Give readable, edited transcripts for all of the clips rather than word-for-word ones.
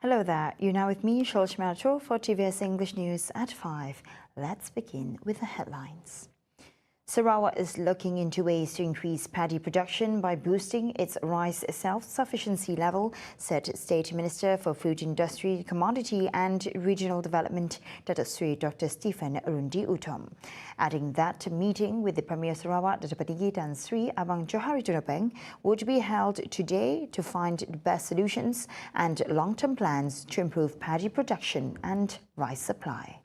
Hello there, you're now with me, Shulch Macho, for TVS English News at 5. Let's begin with the headlines. Sarawak is looking into ways to increase paddy production by boosting its rice self-sufficiency level, said State Minister for Food Industry, Commodity and Regional Development, Datuk Sri Dr. Stephen Rundi Utom. Adding that meeting with the Premier Sarawak, Datuk Padiggi Tan Sri Abang Johari Tunapeng, would be held today to find the best solutions and long-term plans to improve paddy production and rice supply.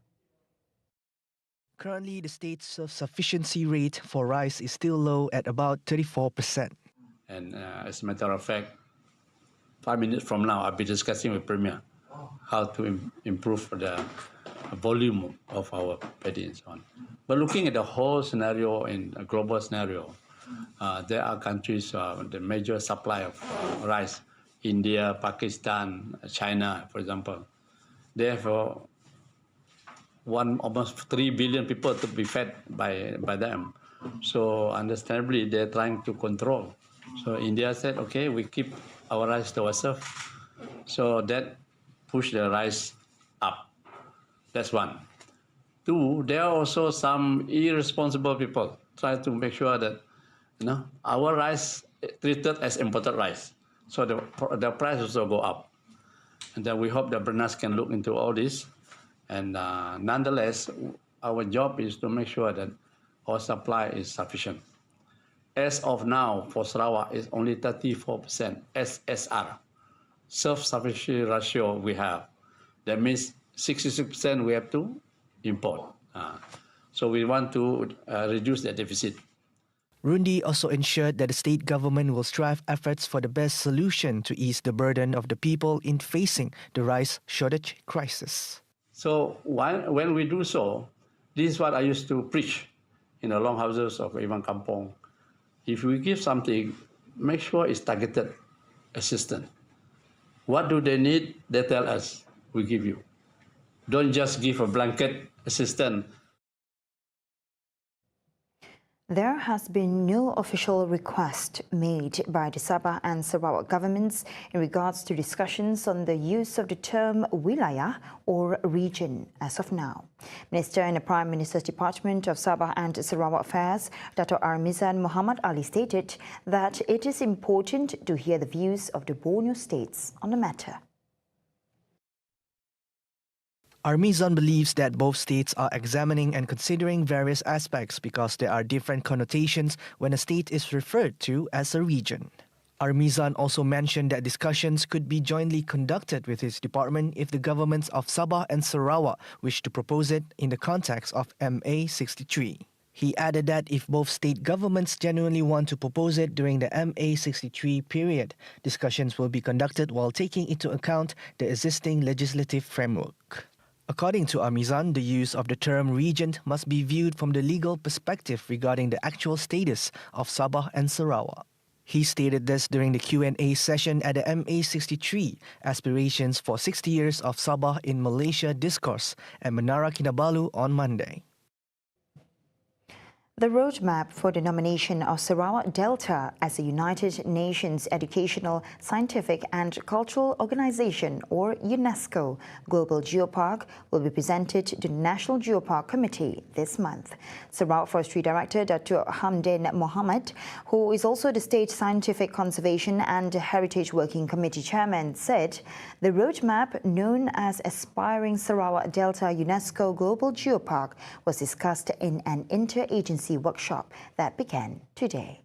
Currently, the state's self-sufficiency rate for rice is still low at about 34%. And as a matter of fact, 5 minutes from now, I'll be discussing with Premier how to improve the volume of our paddy and so on. But looking at the whole scenario in a global scenario, there are countries, the major supply of rice, India, Pakistan, China, for example. They have almost 3 billion people to be fed by them. So understandably, they're trying to control. So India said, okay, we keep our rice to ourselves. So that pushed the rice up. That's one. Two, there are also some irresponsible people trying to make sure that our rice is treated as imported rice. So the price also go up. And then we hope that Bernas can look into all this. And nonetheless, our job is to make sure that our supply is sufficient. As of now, for Sarawak, it's only 34% SSR, self-sufficiency ratio we have. That means 66% we have to import. So we want to reduce the deficit. Rundi also ensured that the state government will strive efforts for the best solution to ease the burden of the people in facing the rice shortage crisis. So when we do so, this is what I used to preach in the longhouses of Ivan Kampong. If we give something, make sure it's targeted assistance. What do they need? They tell us, we give you. Don't just give a blanket assistance. There has been no official request made by the Sabah and Sarawak governments in regards to discussions on the use of the term wilayah or region as of now. Minister in the Prime Minister's Department of Sabah and Sarawak Affairs, Dato' Armizan Muhammad Ali, stated that it is important to hear the views of the Borneo states on the matter. Armizan believes that both states are examining and considering various aspects because there are different connotations when a state is referred to as a region. Armizan also mentioned that discussions could be jointly conducted with his department if the governments of Sabah and Sarawak wish to propose it in the context of MA 63. He added that if both state governments genuinely want to propose it during the MA 63 period, discussions will be conducted while taking into account the existing legislative framework. According to Armizan, the use of the term region must be viewed from the legal perspective regarding the actual status of Sabah and Sarawak. He stated this during the Q&A session at the MA 63 Aspirations for 60 Years of Sabah in Malaysia discourse at Menara Kinabalu on Monday. The roadmap for the nomination of Sarawak Delta as a United Nations Educational, Scientific and Cultural Organization, or UNESCO, Global GEOPARK, will be presented to the National GEOPARK Committee this month. Sarawak Forestry Director Dr. Hamdin Mohammed, who is also the State Scientific Conservation and Heritage Working Committee Chairman, said the roadmap, known as Aspiring Sarawak Delta UNESCO Global GEOPARK, was discussed in an interagency workshop that began today.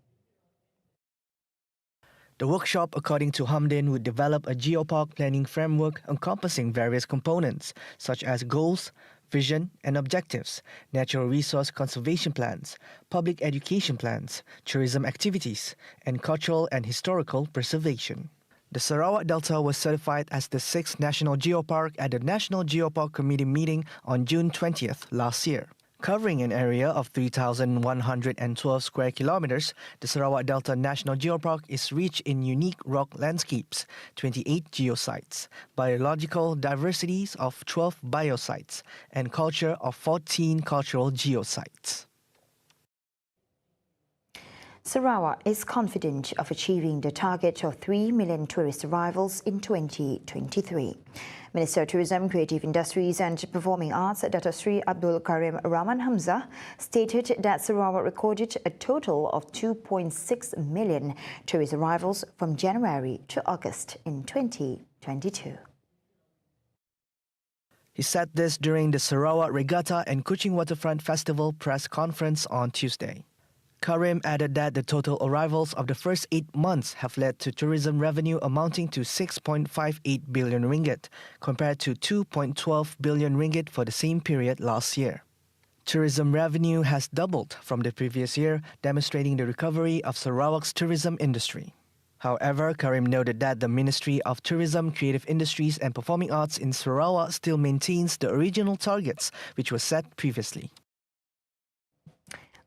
The workshop, according to Hamdin, would develop a geopark planning framework encompassing various components such as goals, vision and objectives, natural resource conservation plans, public education plans, tourism activities, and cultural and historical preservation. The Sarawak Delta was certified as the 6th National Geopark at the National Geopark Committee meeting on June 20th last year. Covering an area of 3,112 square kilometers, the Sarawak Delta National Geopark is rich in unique rock landscapes, 28 geosites, biological diversities of 12 biosites, and culture of 14 cultural geosites. Sarawak is confident of achieving the target of 3 million tourist arrivals in 2023. Minister of Tourism, Creative Industries and Performing Arts, Dr. Sri Abdul Karim Rahman Hamzah, stated that Sarawak recorded a total of 2.6 million tourist arrivals from January to August in 2022. He said this during the Sarawak Regatta and Kuching Waterfront Festival press conference on Tuesday. Karim added that the total arrivals of the first 8 months have led to tourism revenue amounting to 6.58 billion ringgit, compared to 2.12 billion ringgit for the same period last year. Tourism revenue has doubled from the previous year, demonstrating the recovery of Sarawak's tourism industry. However, Karim noted that the Ministry of Tourism, Creative Industries and Performing Arts in Sarawak still maintains the original targets which were set previously.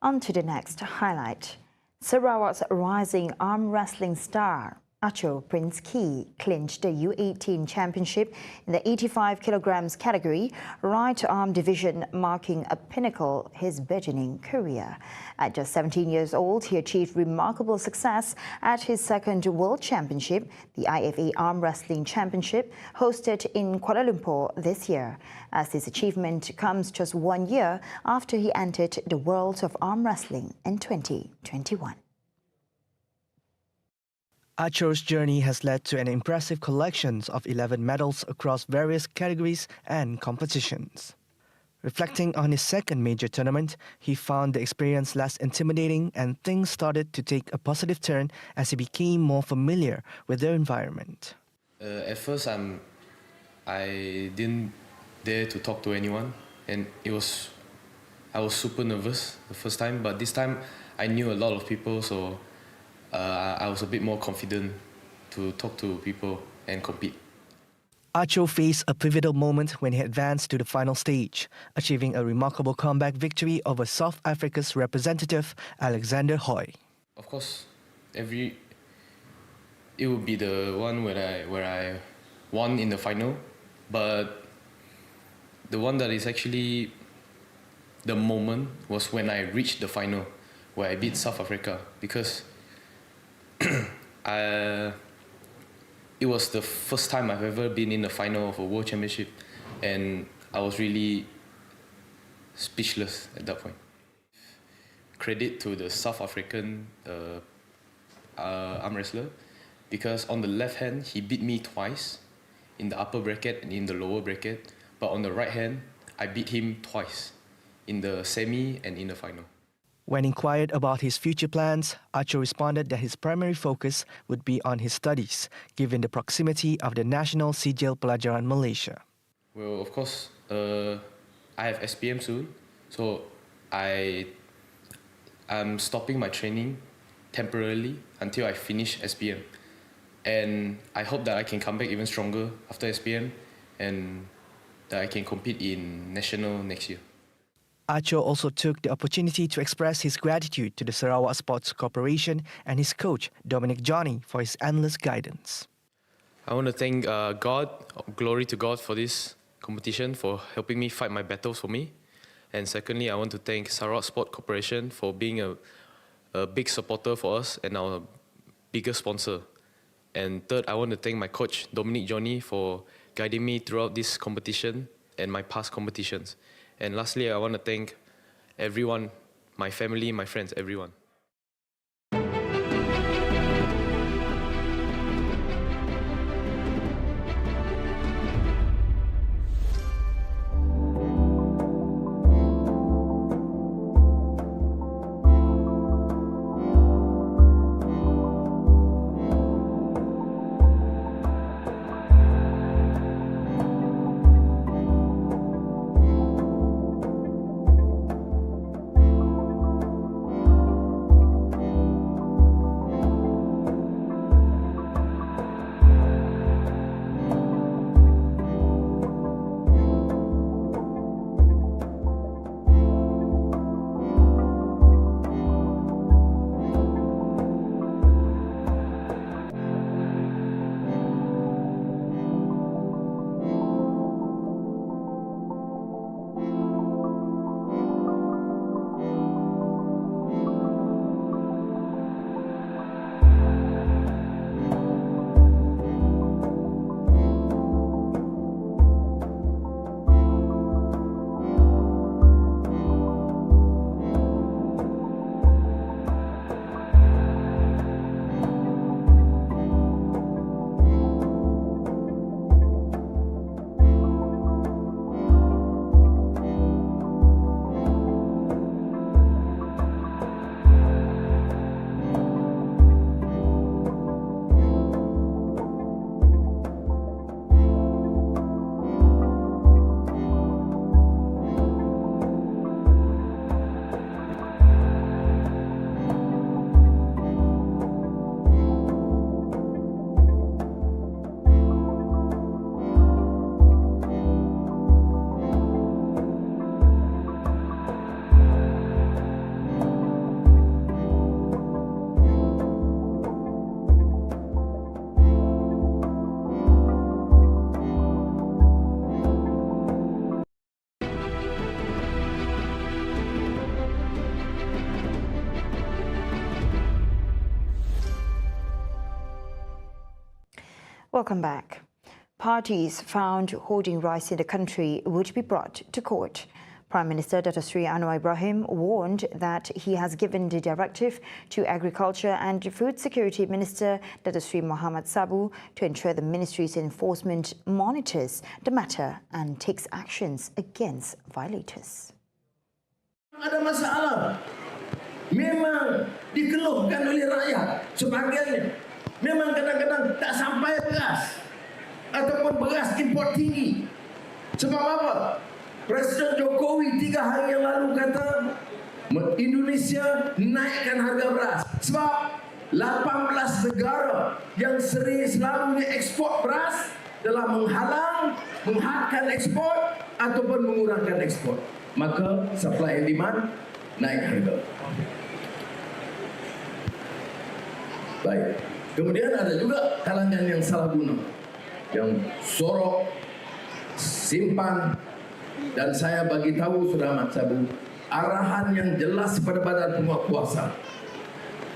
On to the next highlight. Sarawak's rising arm wrestling star, Acho Prince Kee, clinched the U18 championship in the 85 kilograms category, right arm division, marking a pinnacle his burgeoning career. At just 17 years old, he achieved remarkable success at his second World Championship, the IFA Arm Wrestling Championship, hosted in Kuala Lumpur this year, as this achievement comes just 1 year after he entered the world of arm wrestling in 2021. Acho's journey has led to an impressive collection of 11 medals across various categories and competitions. Reflecting on his second major tournament, he found the experience less intimidating and things started to take a positive turn as he became more familiar with the environment. At first, I didn't dare to talk to anyone, and I was super nervous the first time, but this time I knew a lot of people, so I was a bit more confident to talk to people and compete. Acho faced a pivotal moment when he advanced to the final stage, achieving a remarkable comeback victory over South Africa's representative, Alexander Hoy. Of course, it would be the one where I won in the final, but the one that is actually the moment was when I reached the final, where I beat South Africa, because it was the first time I've ever been in the final of a World Championship, and I was really speechless at that point. Credit to the South African arm wrestler, because on the left hand he beat me twice, in the upper bracket and in the lower bracket, but on the right hand I beat him twice, in the semi and in the final. When inquired about his future plans, Acho responded that his primary focus would be on his studies, given the proximity of the National Sijil Pelajaran Malaysia. Well, of course, I have SPM soon, so I'm stopping my training temporarily until I finish SPM. And I hope that I can come back even stronger after SPM and that I can compete in National next year. Acho also took the opportunity to express his gratitude to the Sarawak Sports Corporation and his coach, Dominic Johnny, for his endless guidance. I want to thank God, glory to God for this competition, for helping me fight my battles for me. And secondly, I want to thank Sarawak Sports Corporation for being a big supporter for us and our biggest sponsor. And third, I want to thank my coach, Dominic Johnny, for guiding me throughout this competition and my past competitions. And lastly, I want to thank everyone, my family, my friends, everyone. Welcome back. Parties found hoarding rice in the country would be brought to court. Prime Minister Dato Sri Anwar Ibrahim warned that he has given the directive to Agriculture and Food Security Minister Dato Sri Muhammad Sabu to ensure the ministry's enforcement monitors the matter and takes actions against violators. Ada masalah. Memang dikeluhkan oleh rakyat sebagiannya. Memang kadang-kadang tak sampai beras ataupun beras import tinggi. Sebab apa? Presiden Jokowi 3 hari yang lalu kata Indonesia naikkan harga beras. Sebab 18 negara yang selalu ekspor beras telah menghadkan ekspor ataupun mengurangkan ekspor. Maka supply and demand naik harga. Baik. Kemudian ada juga kalangan yang salah guna, yang sorok, simpan. Dan saya bagi tahu Saudara Ahmad Sabu, arahan yang jelas kepada badan penguatkuasa.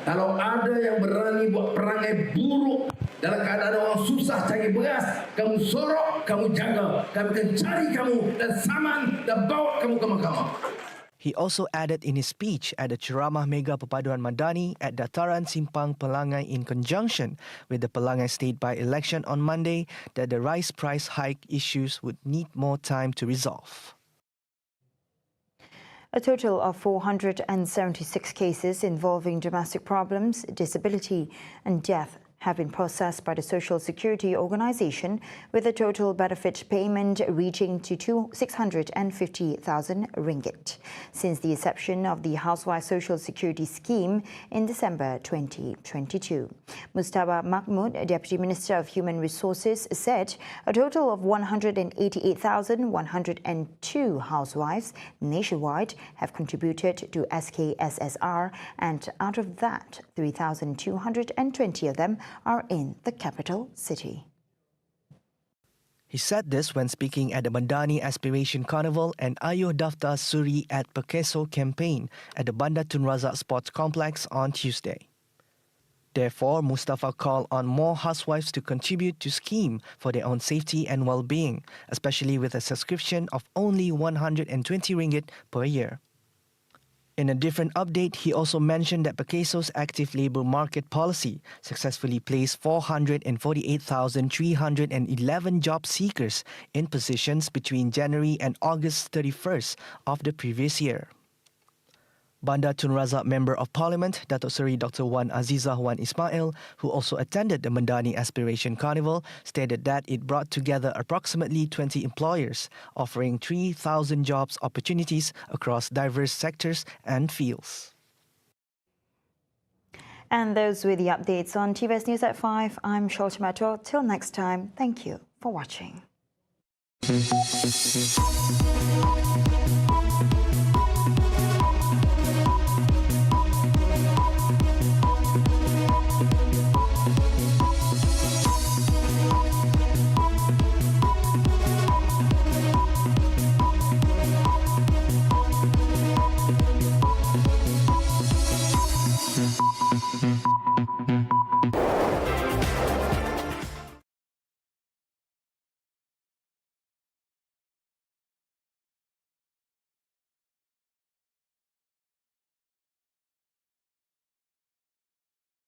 Kalau ada yang berani buat perangai buruk dalam keadaan orang susah cari beras, kamu sorok, kamu jaga. Kami akan cari kamu dan saman dan bawa kamu ke mahkamah. He also added in his speech at the Ceramah Mega Perpaduan Madani at Dataran Simpang Pelangai in conjunction with the Pelangai State by-election on Monday that the rice price hike issues would need more time to resolve. A total of 476 cases involving domestic problems, disability and death have been processed by the Social Security Organisation, with a total benefit payment reaching to 650,000 ringgit since the inception of the Housewife Social Security Scheme in December 2022. Mustafa Mahmud, Deputy Minister of Human Resources, said a total of 188,102 housewives nationwide have contributed to SKSSR, and out of that, 3,220 of them are in the capital city. He said this when speaking at the Madani Aspiration Carnival and Ayuh Daftar Suri at Pekeso campaign at the Bandar Tun Razak Sports Complex on Tuesday. Therefore, Mustafa called on more housewives to contribute to scheme for their own safety and well-being, especially with a subscription of only 120 ringgit per year. In a different update, he also mentioned that Pekeso's active labour market policy successfully placed 448,311 job seekers in positions between January and August 31st of the previous year. Bandar Tun Razak Member of Parliament, Datuk Seri Dr. Wan Azizah Wan Ismail, who also attended the Madani Aspiration Carnival, stated that it brought together approximately 20 employers, offering 3,000 jobs opportunities across diverse sectors and fields. And those were the updates on TVS News at 5. I'm Sholta Mato. Till next time, thank you for watching.